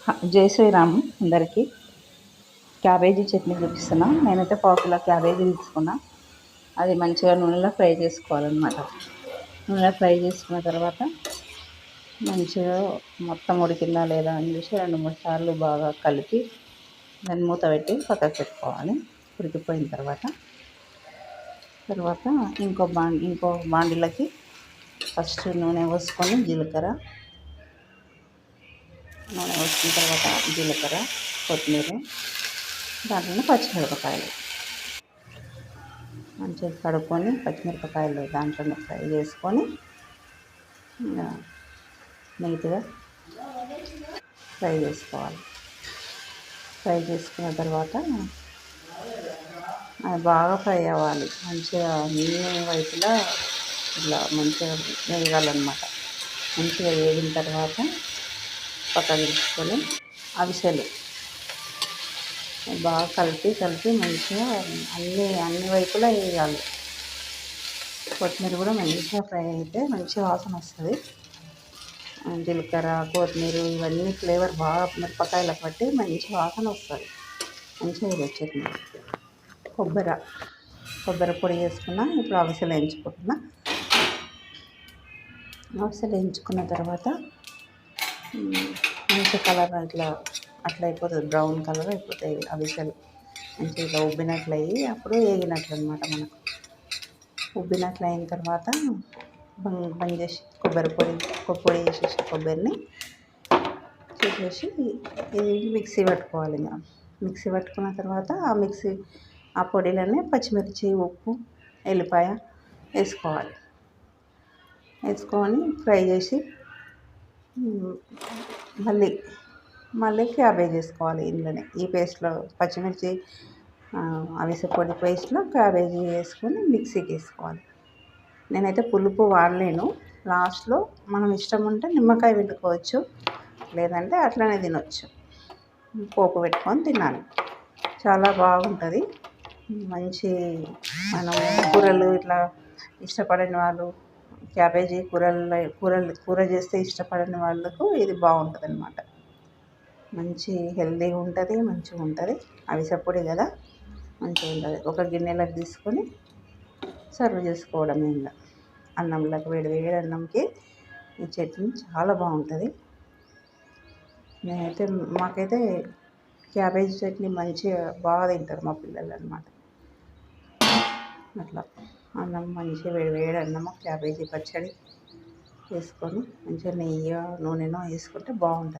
జై శ్రీరామ్ అందరికీ. క్యాబేజీ చట్నీ చూపిస్తున్నా. నేనైతే పావు కిలో క్యాబేజీ తీసుకున్నా. అది మంచిగా నూనెలో ఫ్రై చేసుకోవాలన్నమాట. నూనెలో ఫ్రై చేసుకున్న తర్వాత మంచిగా మొత్తం ఉడికిందా లేదా అని చూసి 2-3 సార్లు బాగా కలిపి దాన్ని మూత పెట్టి పక్కకు పెట్టుకోవాలి. ఉడికిపోయిన తర్వాత ఇంకో బాండిలకి ఫస్ట్ నూనె పోసుకొని నూనె పోసుకున్న తర్వాత జీలకర్ర, కొత్తిమీర, దాంట్లో పచ్చిమిరపకాయలు మంచిగా కడుక్కొని పచ్చిమిరపకాయలు దాంట్లో ఫ్రై చేసుకొని నీట్గా ఫ్రై చేసుకోవాలి. ఫ్రై చేసుకున్న తర్వాత అది బాగా ఫ్రై అవ్వాలి. మంచిగా అన్ని వైపులా ఇలా మంచిగా వేగాలన్నమాట. మంచిగా వేగిన తర్వాత పక్కన తీసుకొని అవిసెలు బాగా కలిపి మంచిగా అన్ని వైపులా వేయాలి. కొత్తిమీర కూడా మంచిగా ఫ్రై అయితే మంచి వాసన వస్తుంది. జీలకర్ర, కొత్తిమీర ఇవన్నీ ఫ్లేవర్ బాగా మిరపకాయలకు పట్టి మంచి వాసన వస్తుంది. మంచిగా ఇది చట్నీ. కొబ్బరి పొడి వేసుకున్నా. ఇప్పుడు అవిసెలు వేయించుకుంటున్నా. అవిసెలు వేయించుకున్న తర్వాత మంచి కలర్ అట్లా అయిపోతుంది. బ్రౌన్ కలర్ అయిపోతాయి అవిసెలు. మంచిగా ఇట్లా ఉబ్బినట్లు అయ్యి అప్పుడు వేగినట్లు అనమాట. మనకు ఉబ్బినట్లు అయిన తర్వాత బంద్ చేసి పొడి చేసేసి కొబ్బరిని చేసేసి ఇది మిక్సీ పట్టుకోవాలి. ఇంకా మిక్సీ పట్టుకున్న తర్వాత ఆ పొడిలోనే పచ్చిమిర్చి, ఉప్పు, ఎల్లిపాయ వేసుకొని ఫ్రై చేసి మళ్ళీ క్యాబేజ్ వేసుకోవాలి. ఇందులోనే ఈ పేస్ట్లో పచ్చిమిర్చి అవిసె పొడి పేస్ట్లో క్యాబేజీ వేసుకొని మిక్సీకి వేసుకోవాలి. నేనైతే పులుపు వాడలేను. లాస్ట్లో మనం ఇష్టం ఉంటే నిమ్మకాయ పిండుకోవచ్చు, లేదంటే అట్లనే తినొచ్చు. పోపు పెట్టుకొని తినాలి. చాలా బాగుంటుంది. మంచి మనం కూరలు ఇట్లా ఇష్టపడని వాళ్ళు, క్యాబేజీ కూర చేస్తే ఇష్టపడని వాళ్ళకు ఇది బాగుంటుంది అన్నమాట. మంచి హెల్తీగా ఉంటుంది, మంచిగా ఉంటుంది. అవిసె పొడి కదా, మంచిగా ఉంటుంది. ఒక గిన్నెలోకి తీసుకొని సర్వ్ చేసుకోవడమే. ఇంకా అన్నంలోకి వేడి అన్నంకి ఈ చట్నీ చాలా బాగుంటుంది. మాకైతే క్యాబేజీ చట్నీ మంచిగా బాగా తింటారు మా పిల్లలు అన్నమాట. అట్లా అన్నం మంచిగా వేడి అన్నము క్యాబేజీ పచ్చడి వేసుకొని మంచిగా నెయ్యి, నూనెనో వేసుకుంటే బాగుంటుంది.